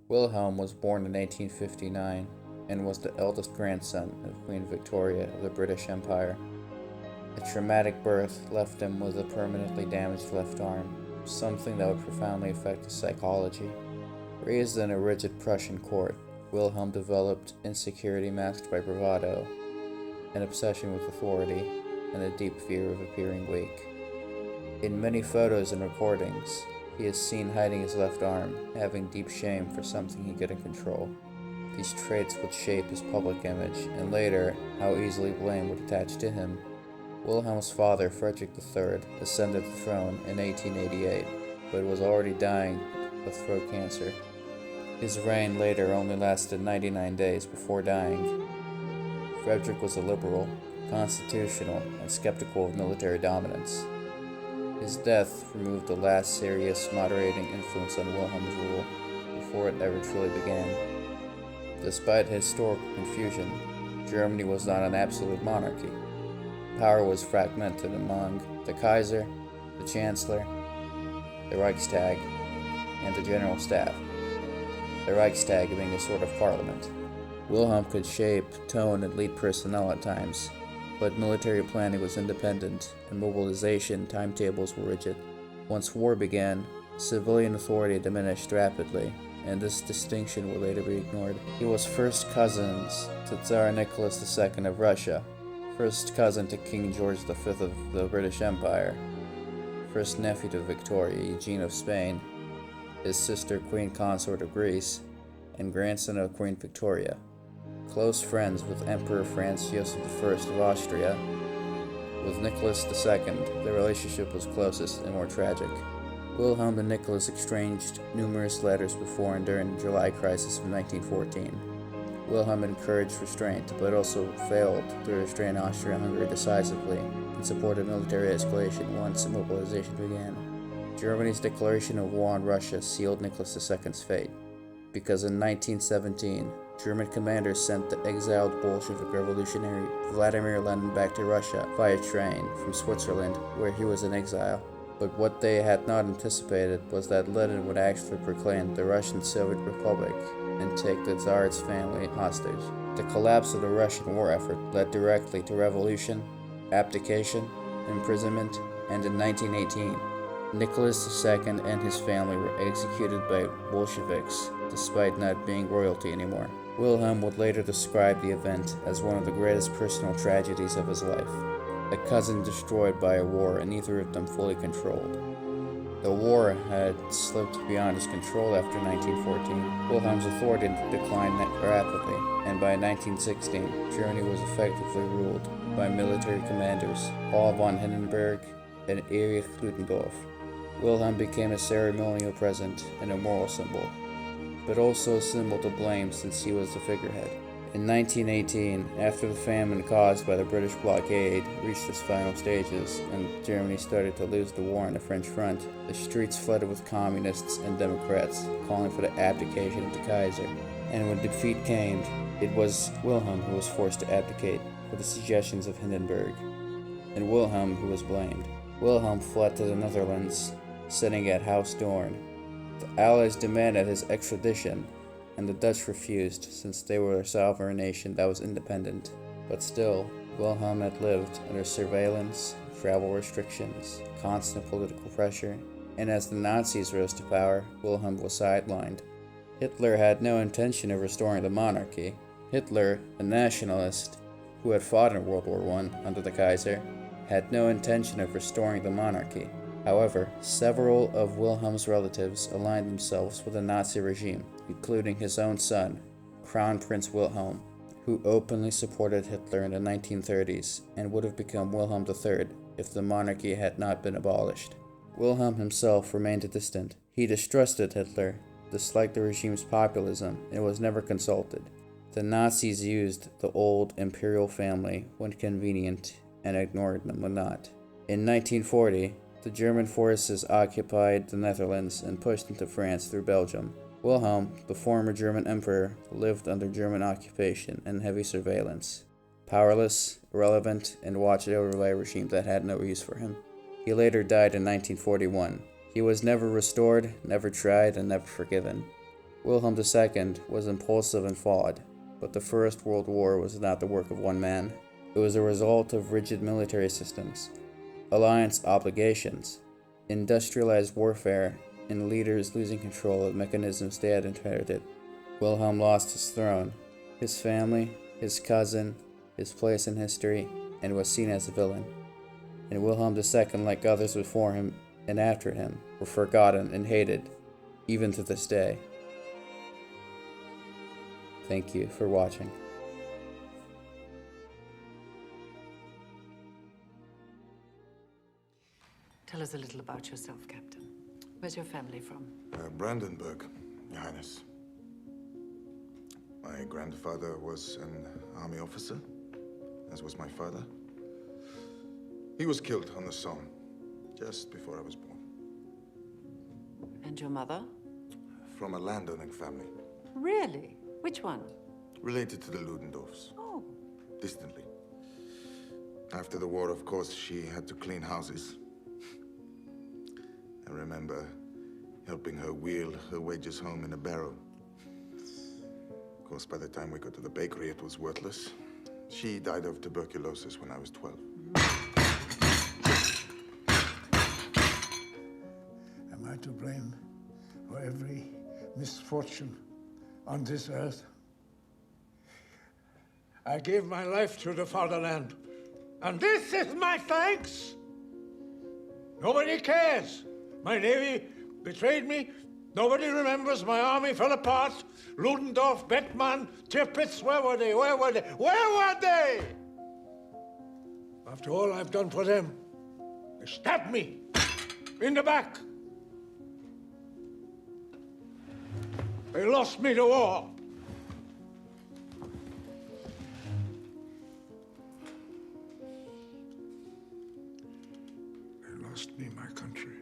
Wilhelm was born in 1859 and was the eldest grandson of Queen Victoria of the British Empire. A traumatic birth left him with a permanently damaged left arm, something that would profoundly affect his psychology. Raised in a rigid Prussian court, Wilhelm developed insecurity masked by bravado, an obsession with authority, and a deep fear of appearing weak. In many photos and recordings, he is seen hiding his left arm, having deep shame for something he couldn't control. These traits would shape his public image, and later, how easily blame would attach to him. Wilhelm's father, Frederick III, ascended the throne in 1888, but was already dying of throat cancer. His reign later only lasted 99 days before dying. Frederick was a liberal, constitutional, and skeptical of military dominance. His death removed the last serious moderating influence on Wilhelm's rule before it ever truly began. Despite historical confusion, Germany was not an absolute monarchy. Power was fragmented among the Kaiser, the Chancellor, the Reichstag, and the General Staff, the Reichstag being a sort of parliament. Wilhelm could shape, tone, and lead personnel at times, but military planning was independent and mobilization timetables were rigid. Once war began, civilian authority diminished rapidly, and this distinction would later be ignored. He was first cousins to Tsar Nicholas II of Russia, first cousin to King George V of the British Empire, first nephew to Victoria Eugene of Spain, his sister Queen Consort of Greece, and grandson of Queen Victoria. Close friends with Emperor Franz Joseph I of Austria. With Nicholas II, their relationship was closest and more tragic. Wilhelm and Nicholas exchanged numerous letters before and during the July crisis of 1914. Wilhelm encouraged restraint, but also failed to restrain Austria-Hungary decisively and supported military escalation once mobilization began. Germany's declaration of war on Russia sealed Nicholas II's fate, because in 1917, German commanders sent the exiled Bolshevik revolutionary Vladimir Lenin back to Russia via train from Switzerland, where he was in exile. But what they had not anticipated was that Lenin would actually proclaim the Russian Soviet Republic and take the Tsar's family hostage. The collapse of the Russian war effort led directly to revolution, abdication, imprisonment, and in 1918, Nicholas II and his family were executed by Bolsheviks despite not being royalty anymore. Wilhelm would later describe the event as one of the greatest personal tragedies of his life. A cousin destroyed by a war and neither of them fully controlled. The war had slipped beyond his control after 1914. Wilhelm's authority declined rapidly, and by 1916, Germany was effectively ruled by military commanders Paul von Hindenburg and Erich Ludendorff. Wilhelm became a ceremonial presence and a moral symbol, but also a symbol to blame since he was the figurehead. In 1918, after the famine caused by the British blockade reached its final stages and Germany started to lose the war on the French front, the streets flooded with communists and Democrats calling for the abdication of the Kaiser. And when defeat came, it was Wilhelm who was forced to abdicate for the suggestions of Hindenburg, and Wilhelm who was blamed. Wilhelm fled to the Netherlands, sitting at House Doorn. The Allies demanded his extradition, and the Dutch refused since they were a sovereign nation that was independent. But still, Wilhelm had lived under surveillance, travel restrictions, constant political pressure, and as the Nazis rose to power, Wilhelm was sidelined. Hitler had no intention of restoring the monarchy. Hitler, a nationalist who had fought in World War I under the Kaiser, had no intention of restoring the monarchy. However, several of Wilhelm's relatives aligned themselves with the Nazi regime, including his own son, Crown Prince Wilhelm, who openly supported Hitler in the 1930s and would have become Wilhelm III if the monarchy had not been abolished. Wilhelm himself remained distant. He distrusted Hitler, disliked the regime's populism, and was never consulted. The Nazis used the old imperial family when convenient and ignored them when not. In 1940, the German forces occupied the Netherlands and pushed into France through Belgium. Wilhelm, the former German emperor, lived under German occupation and heavy surveillance. Powerless, irrelevant, and watched over by a regime that had no use for him. He later died in 1941. He was never restored, never tried, and never forgiven. Wilhelm II was impulsive and flawed, but the First World War was not the work of one man. It was a result of rigid military systems, alliance obligations, industrialized warfare, and leaders losing control of mechanisms they had inherited. Wilhelm lost his throne, his family, his cousin, his place in history, and was seen as a villain. And Wilhelm II, like others before him and after him, were forgotten and hated, even to this day. Thank you for watching. Tell us a little about yourself, Captain. Where's your family from? Brandenburg, Your Highness. My grandfather was an army officer, as was my father. He was killed on the Somme, just before I was born. And your mother? From a landowning family. Really? Which one? Related to the Ludendorffs. Oh. Distantly. After the war, of course, she had to clean houses. I remember helping her wheel her wages home in a barrow. Of course, by the time we got to the bakery, it was worthless. She died of tuberculosis when I was 12. Am I to blame for every misfortune on this earth? I gave my life to the fatherland, and this is my thanks? Nobody cares. My navy betrayed me. Nobody remembers my army fell apart. Ludendorff, Beckmann, Tirpitz, where were they? Where were they? Where were they? After all I've done for them, they stabbed me in the back. They lost me the war. They lost me my country.